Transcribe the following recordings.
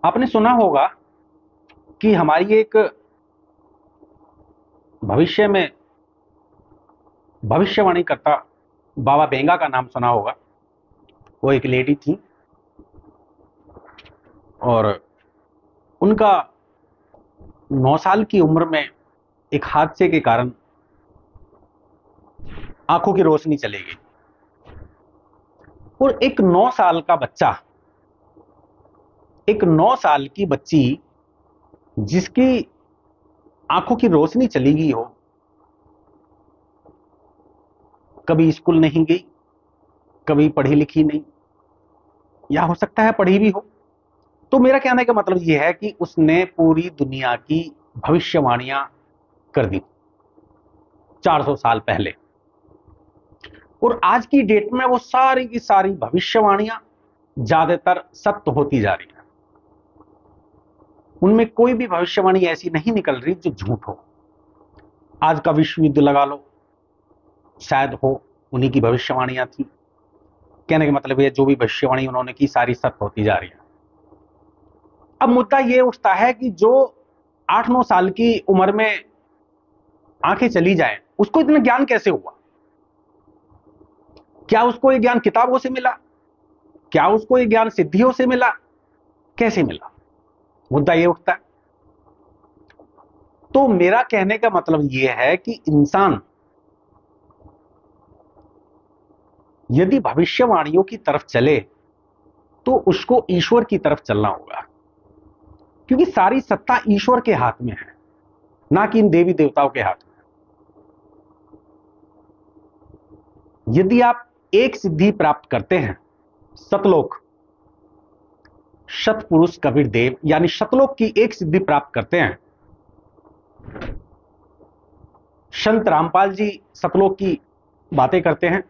आपने सुना होगा कि हमारी एक भविष्य में भविष्यवाणी करता बाबा बेंगा का नाम सुना होगा। वो एक लेडी थी और उनका 9 साल की उम्र में एक हादसे के कारण आंखों की रोशनी चली गई। और एक 9 साल का बच्चा, एक 9 साल की बच्ची जिसकी आंखों की रोशनी चली गई हो, कभी स्कूल नहीं गई, कभी पढ़ी लिखी नहीं, या हो सकता है पढ़ी भी हो। तो मेरा कहने का मतलब यह है कि उसने पूरी दुनिया की भविष्यवाणियां कर दी 400 साल पहले। और आज की डेट में वो सारी की सारी भविष्यवाणियां ज्यादातर सत्य होती जा रही है। उनमें कोई भी भविष्यवाणी ऐसी नहीं निकल रही जो झूठ हो। आज का विश्व युद्ध लगा लो, शायद हो, उन्हीं की भविष्यवाणियां थी। कहने का मतलब है जो भी भविष्यवाणी उन्होंने की सारी सत्य होती जा रही है। अब मुद्दा यह उठता है कि जो 8-9 साल की उम्र में आंखें चली जाएं, उसको इतना ज्ञान कैसे हुआ? क्या उसको ये ज्ञान किताबों से मिला? क्या उसको ये ज्ञान सिद्धियों से मिला? कैसे मिला? मुद्दा यह उठता है। तो मेरा कहने का मतलब यह है कि इंसान यदि भविष्यवाणियों की तरफ चले तो उसको ईश्वर की तरफ चलना होगा, क्योंकि सारी सत्ता ईश्वर के हाथ में है, ना कि इन देवी देवताओं के हाथ में। यदि आप एक सिद्धि प्राप्त करते हैं, सतलोक, सतपुरुष कबीर देव यानी सतलोक की एक सिद्धि प्राप्त करते हैं। संत रामपाल जी सतलोक की बातें करते हैं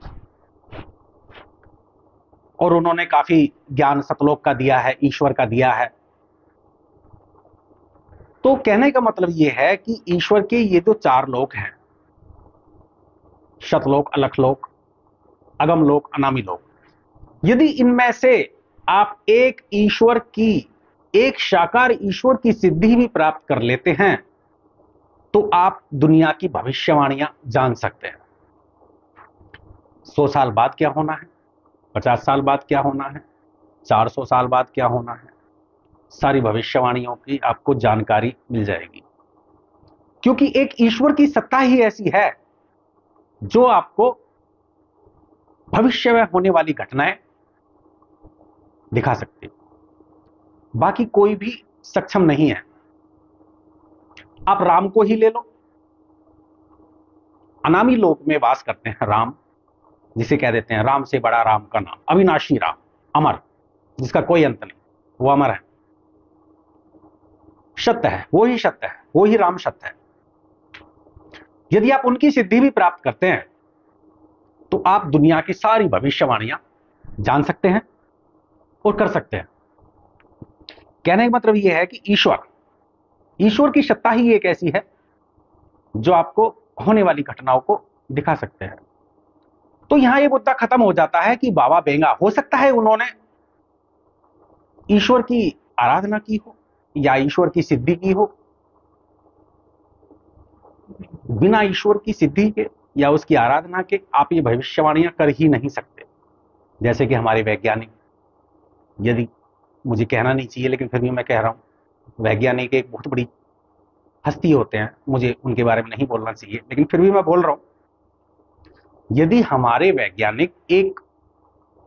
और उन्होंने काफी ज्ञान सतलोक का दिया है, ईश्वर का दिया है। तो कहने का मतलब यह है कि ईश्वर के ये जो 4 लोक हैं, शतलोक, अलखलोक, अगम लोक, अनामी लोक, यदि इनमें से आप एक ईश्वर की, एक साकार ईश्वर की सिद्धि भी प्राप्त कर लेते हैं तो आप दुनिया की भविष्यवाणियां जान सकते हैं। 100 साल बाद क्या होना है, 50 साल बाद क्या होना है, 400 साल बाद क्या होना है, सारी भविष्यवाणियों की आपको जानकारी मिल जाएगी। क्योंकि एक ईश्वर की सत्ता ही ऐसी है जो आपको भविष्य में होने वाली घटनाएं दिखा सकती है। बाकी कोई भी सक्षम नहीं है। आप राम को ही ले लो, अनामी लोक में वास करते हैं राम, जिसे कह देते हैं राम से बड़ा राम का नाम, अविनाशी राम, अमर, जिसका कोई अंत नहीं, वो अमर है, सत्य है, वो ही सत्य है, वो ही राम सत्य है। यदि आप उनकी सिद्धि भी प्राप्त करते हैं तो आप दुनिया की सारी भविष्यवाणियां जान सकते हैं और कर सकते हैं। कहने का मतलब यह है कि ईश्वर की सत्ता ही एक ऐसी है जो आपको होने वाली घटनाओं को दिखा सकते हैं। तो यहां यह मुद्दा खत्म हो जाता है कि बाबा बेंगा, हो सकता है उन्होंने ईश्वर की आराधना की हो या ईश्वर की सिद्धि की हो, बिना ईश्वर की सिद्धि के या उसकी आराधना के आप ये भविष्यवाणियां कर ही नहीं सकते। जैसे कि हमारे वैज्ञानिक, यदि, मुझे कहना नहीं चाहिए लेकिन फिर भी मैं कह रहा हूं, वैज्ञानिक एक बहुत बड़ी हस्ती होते हैं, मुझे उनके बारे में नहीं बोलना चाहिए लेकिन फिर भी मैं बोल रहा हूं। यदि हमारे वैज्ञानिक एक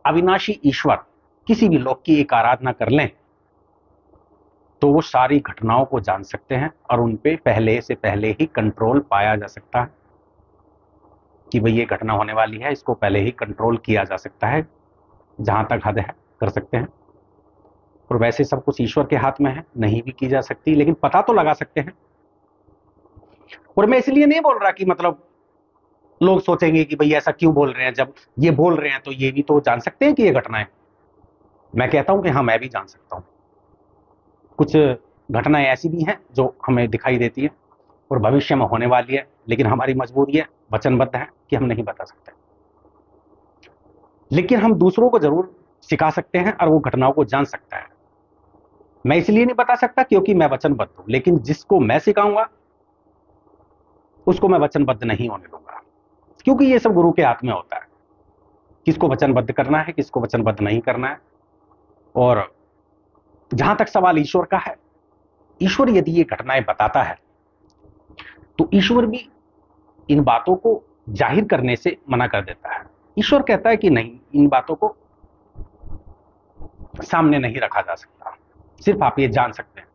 अविनाशी ईश्वर, किसी भी लोक की एक आराधना कर लें तो वो सारी घटनाओं को जान सकते हैं और उन पे पहले से पहले ही कंट्रोल पाया जा सकता है कि भाई ये घटना होने वाली है, इसको पहले ही कंट्रोल किया जा सकता है, जहां तक हद है कर सकते हैं। और वैसे सब कुछ ईश्वर के हाथ में है, नहीं भी की जा सकती लेकिन पता तो लगा सकते हैं। और मैं इसलिए नहीं बोल रहा कि मतलब लोग सोचेंगे कि भाई ऐसा क्यों बोल रहे हैं, जब ये बोल रहे हैं तो ये भी तो जान सकते हैं कि ये घटनाएं। मैं कहता हूं कि हाँ, मैं भी जान सकता हूं। कुछ घटनाएं ऐसी भी हैं जो हमें दिखाई देती है और भविष्य में होने वाली है, लेकिन हमारी मजबूरी है, वचनबद्ध है कि हम नहीं बता सकते। लेकिन हम दूसरों को जरूर सिखा सकते हैं और वो घटनाओं को जान सकता है। मैं इसलिए नहीं बता सकता क्योंकि मैं वचनबद्ध हूं, लेकिन जिसको मैं सिखाऊंगा उसको मैं वचनबद्ध नहीं होने दूंगा, क्योंकि ये सब गुरु के हाथ में होता है, किसको वचनबद्ध करना है, किसको वचनबद्ध नहीं करना है। और जहां तक सवाल ईश्वर का है, ईश्वर यदि ये घटनाएं बताता है तो ईश्वर भी इन बातों को जाहिर करने से मना कर देता है। ईश्वर कहता है कि नहीं, इन बातों को सामने नहीं रखा जा सकता, सिर्फ आप ये जान सकते हैं।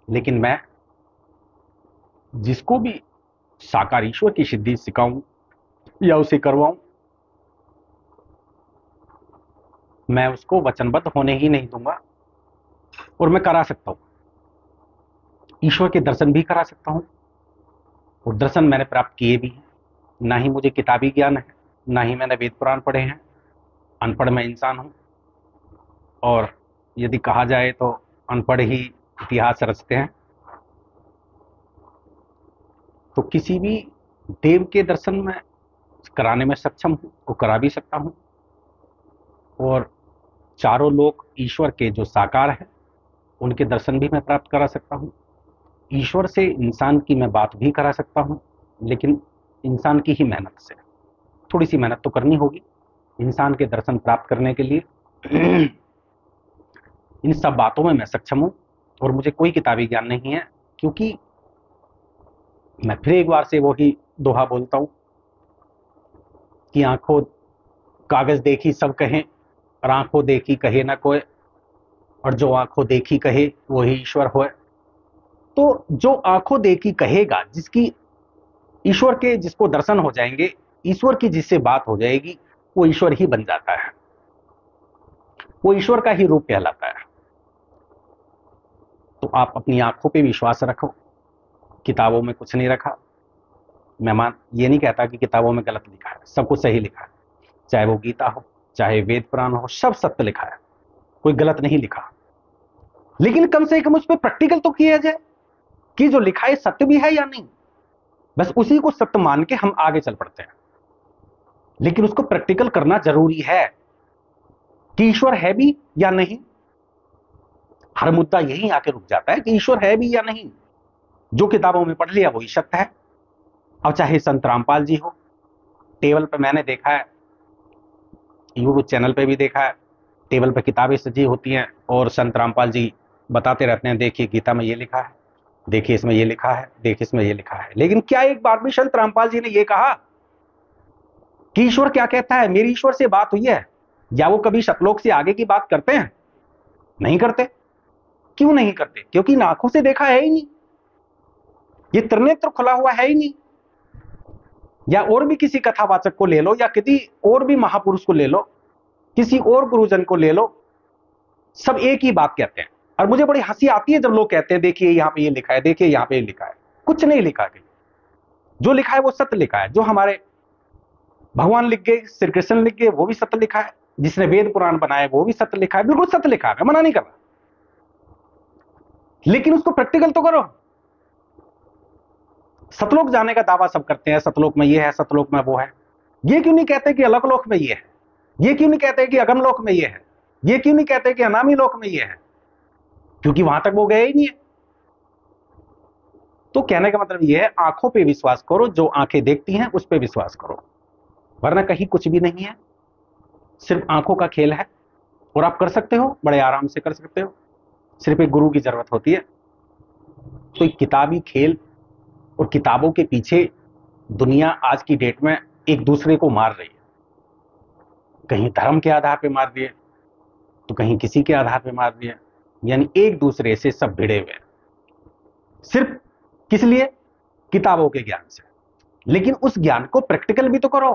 लेकिन मैं जिसको भी साकार ईश्वर की सिद्धि सिखाऊं या उसे करवाऊं, मैं उसको वचनबद्ध होने ही नहीं दूंगा। और मैं करा सकता हूं, ईश्वर के दर्शन भी करा सकता हूं, और दर्शन मैंने प्राप्त किए भी हैं। ना ही मुझे किताबी ज्ञान है, ना ही मैंने वेद पुराण पढ़े हैं, अनपढ़ मैं इंसान हूं। और यदि कहा जाए तो अनपढ़ ही इतिहास रचते हैं। तो किसी भी देव के दर्शन में कराने में सक्षम हूं, वो करा भी सकता हूं। और चारों लोक ईश्वर के जो साकार है उनके दर्शन भी मैं प्राप्त करा सकता हूं। ईश्वर से इंसान की मैं बात भी करा सकता हूं, लेकिन इंसान की ही मेहनत से। थोड़ी सी मेहनत तो करनी होगी इंसान के दर्शन प्राप्त करने के लिए। इन सब बातों में मैं सक्षम हूं, और मुझे कोई किताबी ज्ञान नहीं है, क्योंकि मैं फिर एक बार से वही दोहा बोलता हूं कि आंखों कागज देखी सब कहें, और आंखों देखी कहे ना कोई, और जो आंखों देखी कहे वही ईश्वर होए। तो जो आंखों देखी कहेगा, जिसकी ईश्वर के जिसको दर्शन हो जाएंगे, ईश्वर की जिससे बात हो जाएगी, वो ईश्वर ही बन जाता है, वो ईश्वर का ही रूप कहलाता है। तो आप अपनी आंखों पे विश्वास रखो, किताबों में कुछ नहीं रखा। मैं ये नहीं कहता कि किताबों में गलत लिखा है, सब कुछ सही लिखा है, चाहे वो गीता हो, चाहे वेद पुराण हो, सब सत्य लिखा है, कोई गलत नहीं लिखा। लेकिन कम से कम उस पर प्रैक्टिकल तो किया जाए कि जो लिखा है सत्य भी है या नहीं। बस उसी को सत्य मान के हम आगे चल पड़ते हैं, लेकिन उसको प्रैक्टिकल करना जरूरी है कि ईश्वर है भी या नहीं। हर मुद्दा यही आके रुक जाता है कि ईश्वर है भी या नहीं। जो किताबों में पढ़ लिया वही सत्य है। अब चाहे संत रामपाल जी हो, टेबल पे मैंने देखा है, यूट्यूब चैनल पे भी देखा है, टेबल पे किताबें सजी होती हैं और संत रामपाल जी बताते रहते हैं, देखिए गीता में ये लिखा है, देखिए इसमें ये लिखा है, देखिए इसमें ये लिखा है। लेकिन क्या एक बार भी संत रामपाल जी ने ये कहा कि ईश्वर क्या कहता है, मेरी ईश्वर से बात हुई है? या वो कभी सतलोक से आगे की बात करते हैं? नहीं करते। क्यों नहीं करते? क्योंकि इन आंखों से देखा है ही नहीं, ये त्रिनेत्र खुला हुआ है ही नहीं। या और भी किसी कथावाचक को ले लो, या किसी और भी महापुरुष को ले लो, किसी और गुरुजन को ले लो, सब एक ही बात कहते हैं। और मुझे बड़ी हंसी आती है जब लोग कहते हैं देखिए यहाँ पे ये लिखा है, देखिए यहाँ पे ये लिखा है। कुछ नहीं लिखा गया, जो लिखा है वो सत्य लिखा है। जो हमारे भगवान लिख गए, श्री कृष्ण लिख गए, वो भी सत्य लिखा है। जिसने वेद पुराण बनाए वो भी सत्य लिखा है, बिल्कुल सत्य लिखा है, मैं मना नहीं कर रहा। लेकिन उसको प्रैक्टिकल तो करो। सतलोक जाने का दावा सब करते हैं, सतलोक में ये है, सतलोक में वो है। ये क्यों नहीं कहते कि अलग लोक में ये है? ये क्यों नहीं कहते कि अगम लोक में ये है? ये क्यों नहीं कहते कि अनामी लोक में ये है? क्योंकि वहां तक वो गए ही नहीं है। तो कहने का मतलब ये है, आंखों पे विश्वास करो, जो आंखें देखती हैं उस पे विश्वास करो, वरना कहीं कुछ भी नहीं है, सिर्फ आंखों का खेल है। और आप कर सकते हो, बड़े आराम से कर सकते हो, सिर्फ एक गुरु की जरूरत होती है। तो एक किताबी खेल और किताबों के पीछे दुनिया आज की डेट में एक दूसरे को मार रही है। कहीं धर्म के आधार पे मार दिए, तो कहीं किसी के आधार पे मार दिए, यानी एक दूसरे से सब भिड़े हुए हैं। सिर्फ किस लिए? किताबों के ज्ञान से। लेकिन उस ज्ञान को प्रैक्टिकल भी तो करो।